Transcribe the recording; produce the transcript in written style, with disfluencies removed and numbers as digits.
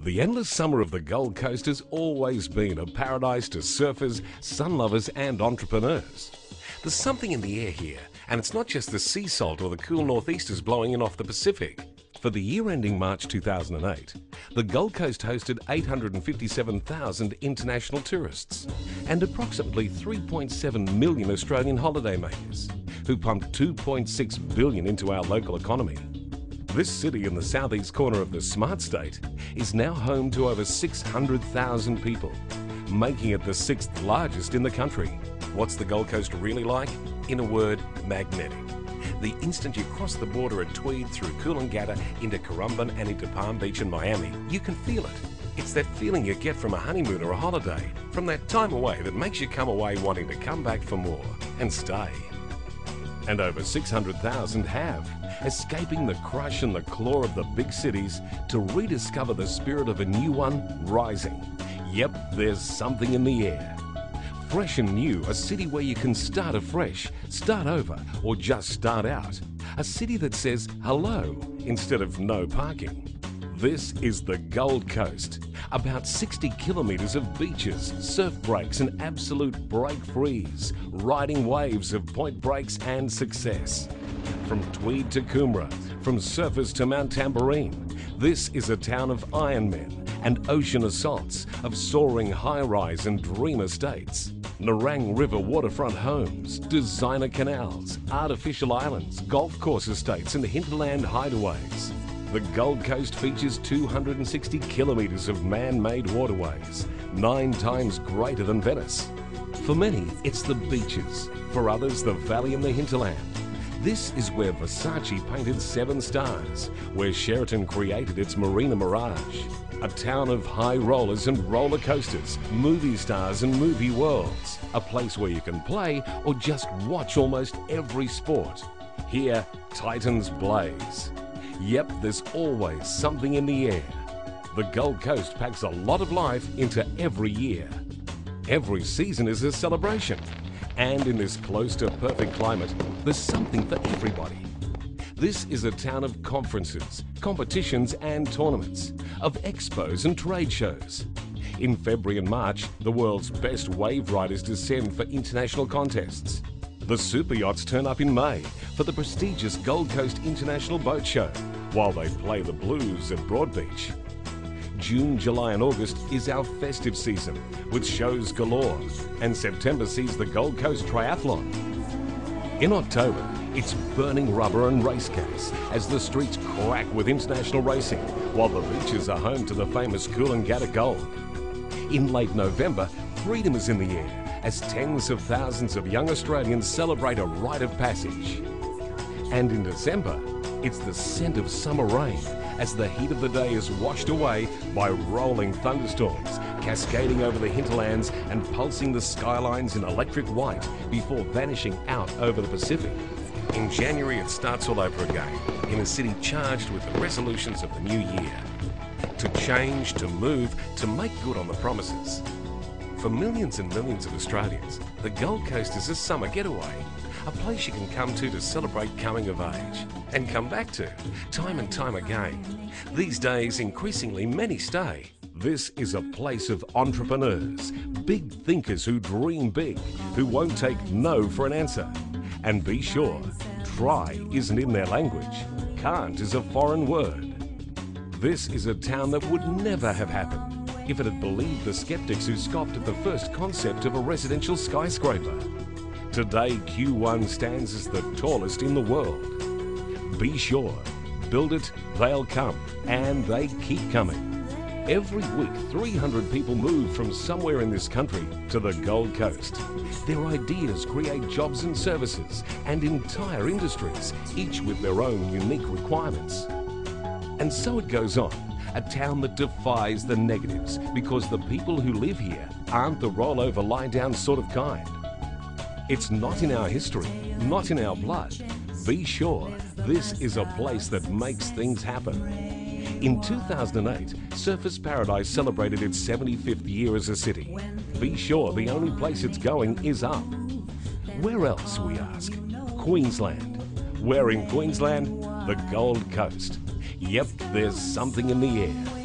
The endless summer of the Gold Coast has always been a paradise to surfers, sun lovers and entrepreneurs. There's something in the air here, and it's not just the sea salt or the cool northeasters blowing in off the Pacific. For the year ending March 2008, the Gold Coast hosted 857,000 international tourists and approximately 3.7 million Australian holidaymakers, who pumped $2.6 billion into our local economy. This city in the southeast corner of the smart state is now home to over 600,000 people, making it the 6th largest in the country. What's the Gold Coast really like? In a word, magnetic. The instant you cross the border at Tweed through Coolangatta into Currumbin and into Palm Beach and Miami, you can feel it. It's that feeling you get from a honeymoon or a holiday, from that time away that makes you come away wanting to come back for more and stay. And over 600,000 have, escaping the crush and the claw of the big cities to rediscover the spirit of a new one rising. Yep, there's something in the air. Fresh and new, a city where you can start afresh, start over, or just start out. A city that says hello instead of no parking. This is the Gold Coast. About 60 kilometres of beaches, surf breaks and absolute break-frees, riding waves of point breaks and success. From Tweed to Coomera, from surfers to Mount Tamborine, this is a town of Ironmen and ocean assaults, of soaring high-rise and dream estates. Nerang River waterfront homes, designer canals, artificial islands, golf course estates and hinterland hideaways. The Gold Coast features 260 kilometres of man-made waterways, 9 times greater than Venice. For many, it's the beaches. For others, the valley and the hinterland. This is where Versace painted 7 stars, where Sheraton created its Marina Mirage. A town of high rollers and roller coasters, movie stars and movie worlds. A place where you can play or just watch almost every sport. Here, Titans blaze. Yep, there's always something in the air. The Gold Coast packs a lot of life into every year. Every season is a celebration. And in this close to perfect climate, there's something for everybody. This is a town of conferences, competitions and tournaments, of expos and trade shows. In February and March, the world's best wave riders descend for international contests. The super yachts turn up in May for the prestigious Gold Coast International Boat Show, while they play the blues at Broadbeach. June, July and August is our festive season, with shows galore, and September sees the Gold Coast Triathlon. In October, it's burning rubber and race cars as the streets crack with international racing, while the beaches are home to the famous Coolangatta Gold. In late November, freedom is in the air as tens of thousands of young Australians celebrate a rite of passage. And in December, it's the scent of summer rain as the heat of the day is washed away by rolling thunderstorms, cascading over the hinterlands and pulsing the skylines in electric white before vanishing out over the Pacific. In January, it starts all over again, in a city charged with the resolutions of the new year. To change, to move, to make good on the promises. For millions and millions of Australians, the Gold Coast is a summer getaway, a place you can come to celebrate coming of age, and come back to, time and time again. These days, increasingly many stay. This is a place of entrepreneurs, big thinkers who dream big, who won't take no for an answer. And be sure, try isn't in their language, can't is a foreign word. This is a town that would never have happened if it had believed the skeptics who scoffed at the first concept of a residential skyscraper. Today, Q1 stands as the tallest in the world. Be sure, build it, they'll come, and they keep coming. Every week, 300 people move from somewhere in this country to the Gold Coast. Their ideas create jobs and services and entire industries, each with their own unique requirements. And so it goes on, a town that defies the negatives because the people who live here aren't the rollover, lie-down sort of kind. It's not in our history, not in our blood. Be sure, this is a place that makes things happen. In 2008, Surfers Paradise celebrated its 75th year as a city. Be sure the only place it's going is up. Where else, we ask? Queensland. Where in Queensland? The Gold Coast. Yep, there's something in the air.